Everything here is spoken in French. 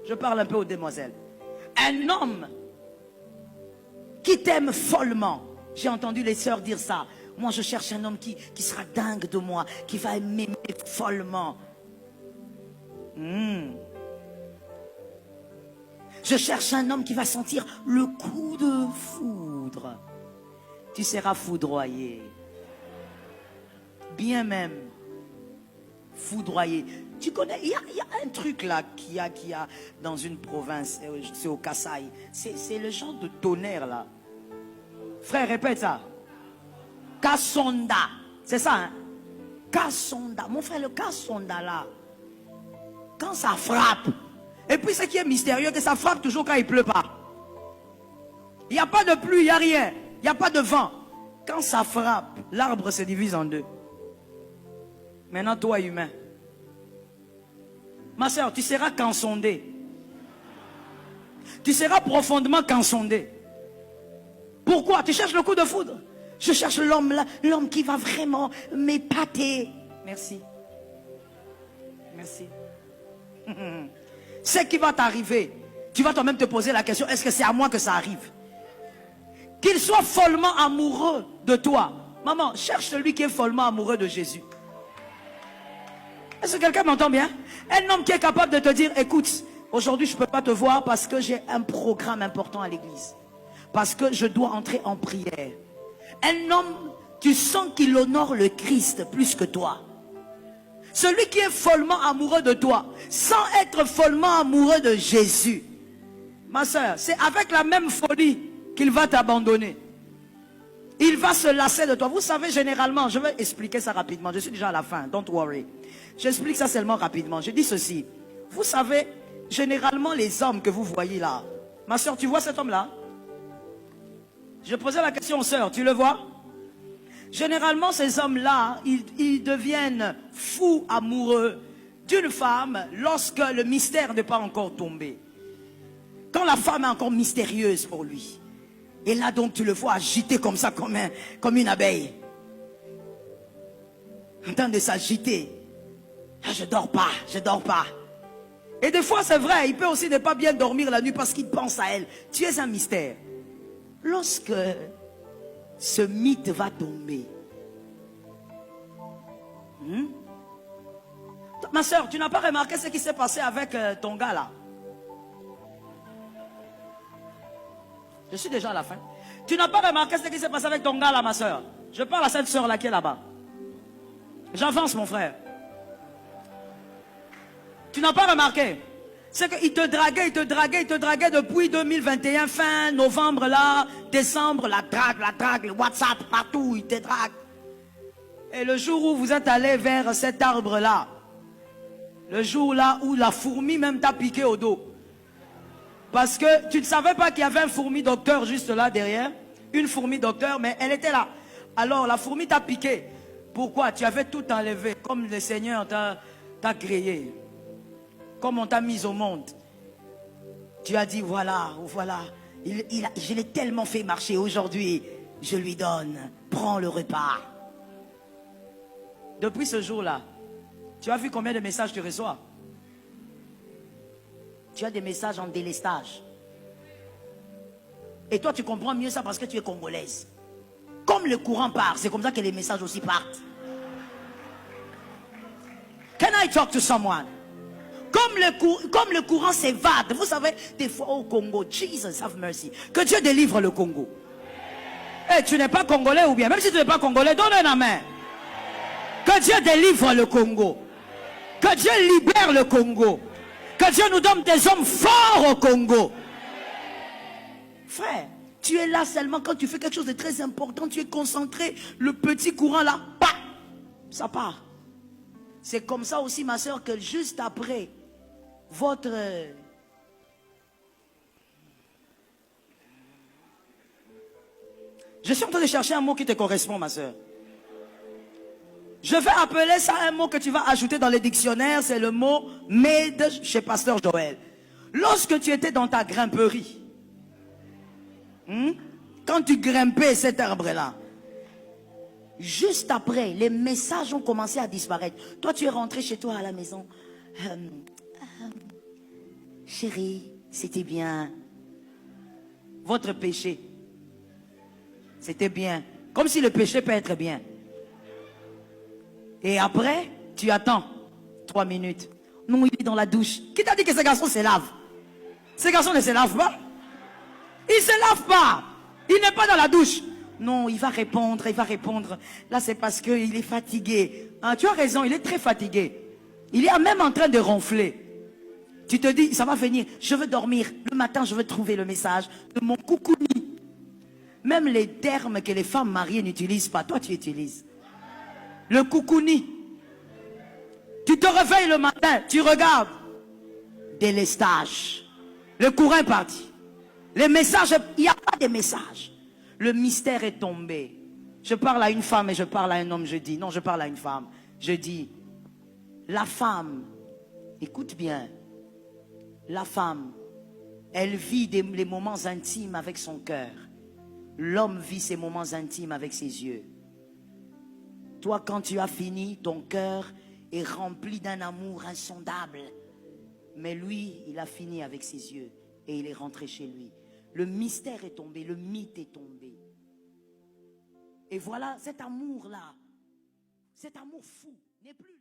Je parle un peu aux demoiselles. Un homme qui t'aime follement. J'ai entendu les sœurs dire ça. Moi, je cherche un homme qui sera dingue de moi, qui va m'aimer follement. Je cherche un homme qui va sentir le coup de foudre. Tu seras foudroyé. Bien même. Foudroyé. Tu connais, il y a un truc là qu'il y a dans une province, c'est au Kasaï. C'est le genre de tonnerre là. Frère, répète ça. Kasonda. C'est ça, hein? Kasonda. Mon frère, le Kasonda là. Quand ça frappe. Et puis ce qui est mystérieux, que ça frappe toujours quand il ne pleut pas. Il n'y a pas de pluie, il n'y a rien. Il n'y a pas de vent. Quand ça frappe, l'arbre se divise en deux. Maintenant, toi, humain. Ma soeur, tu seras cansondé. Tu seras profondément cansondé. Pourquoi? Tu cherches le coup de foudre. Je cherche l'homme là, l'homme qui va vraiment m'épater. Merci. Merci. Ce qui va t'arriver, tu vas toi-même te poser la question, est-ce que c'est à moi que ça arrive? Qu'il soit follement amoureux de toi. Maman, cherche celui qui est follement amoureux de Jésus. Est-ce que quelqu'un m'entend bien? Un homme qui est capable de te dire, écoute, aujourd'hui je ne peux pas te voir parce que j'ai un programme important à l'église. Parce que je dois entrer en prière. Un homme, tu sens qu'il honore le Christ plus que toi. Celui qui est follement amoureux de toi, sans être follement amoureux de Jésus. Ma soeur, c'est avec la même folie qu'il va t'abandonner. Il va se lasser de toi. Vous savez, généralement, je vais expliquer ça rapidement. Je suis déjà à la fin, don't worry. J'explique ça seulement rapidement. Je dis ceci. Vous savez, généralement, les hommes que vous voyez là. Ma soeur, tu vois cet homme-là? Je posais la question aux sœurs, tu le vois? Généralement, ces hommes-là, ils deviennent fous amoureux d'une femme lorsque le mystère n'est pas encore tombé. Quand la femme est encore mystérieuse pour lui. Et là, donc, tu le vois agiter comme ça, comme une abeille. En train de s'agiter. Ah, je dors pas, je dors pas. Et des fois, c'est vrai, il peut aussi ne pas bien dormir la nuit parce qu'il pense à elle. Tu es un mystère. Lorsque ce mythe va tomber, ma soeur, tu n'as pas remarqué ce qui s'est passé avec ton gars là? Je suis déjà à la fin. Tu n'as pas remarqué ce qui s'est passé avec ton gars là, ma soeur? Je parle à cette soeur là qui est là-bas. J'avance, mon frère. Tu n'as pas remarqué? C'est qu'il te draguait depuis 2021, fin novembre là, décembre, la drague, le WhatsApp, partout, il te drague. Et le jour où vous êtes allé vers cet arbre là, le jour là où la fourmi même t'a piqué au dos. Parce que tu ne savais pas qu'il y avait un fourmi docteur juste là derrière. Une fourmi docteur, mais elle était là. Alors la fourmi t'a piqué. Pourquoi? Tu avais tout enlevé, comme le Seigneur t'a créé. Comme on t'a mis au monde. Tu as dit, voilà, je l'ai tellement fait marcher. Aujourd'hui, je lui donne. Prends le repas. Depuis ce jour-là, tu as vu combien de messages tu reçois? Tu as des messages en délestage. Et toi, tu comprends mieux ça parce que tu es congolaise. Comme le courant part, c'est comme ça que les messages aussi partent. Can I talk to someone? Comme le courant s'évade. Vous savez, des fois au Congo, Jesus have mercy. Que Dieu délivre le Congo. Et tu n'es pas congolais ou bien, même si tu n'es pas congolais, donne un amen. Que Dieu délivre le Congo. Que Dieu libère le Congo. Que Dieu nous donne des hommes forts au Congo. Frère, tu es là seulement quand tu fais quelque chose de très important, tu es concentré, le petit courant là, bah, ça part. C'est comme ça aussi, ma soeur, que juste après votre... Je suis en train de chercher un mot qui te correspond, ma soeur. Je vais appeler ça un mot que tu vas ajouter dans les dictionnaires, c'est le mot « m'aide » chez Pasteur Joël. Lorsque tu étais dans ta grimperie, quand tu grimpais cet arbre-là, juste après, les messages ont commencé à disparaître. Toi, tu es rentré chez toi à la maison. chérie, c'était bien. Votre péché, c'était bien. Comme si le péché peut être bien. Et après, tu attends 3 minutes. Non, il est dans la douche. Qui t'a dit que ce garçon se lave? Ce garçon ne se lave pas. Il ne se lave pas. Il n'est pas dans la douche. Non, il va répondre, il va répondre. Là, c'est parce qu'il est fatigué. Hein, tu as raison, il est très fatigué. Il est même en train de ronfler. Tu te dis, ça va venir, je veux dormir. Le matin, je veux trouver le message de mon coucouni. Même les termes que les femmes mariées n'utilisent pas, toi tu utilises. Le coucouni. Tu te réveilles le matin, tu regardes. Délestage. Le courant est parti. Les messages, il n'y a pas de messages. Le mystère est tombé. Je parle à une femme et je parle à un homme, je dis. Non, je parle à une femme. Je dis, la femme, écoute bien, la femme, elle vit les moments intimes avec son cœur. L'homme vit ses moments intimes avec ses yeux. Toi, quand tu as fini, ton cœur est rempli d'un amour insondable. Mais lui, il a fini avec ses yeux et il est rentré chez lui. Le mystère est tombé, le mythe est tombé. Et voilà, cet amour-là, cet amour fou n'est plus là.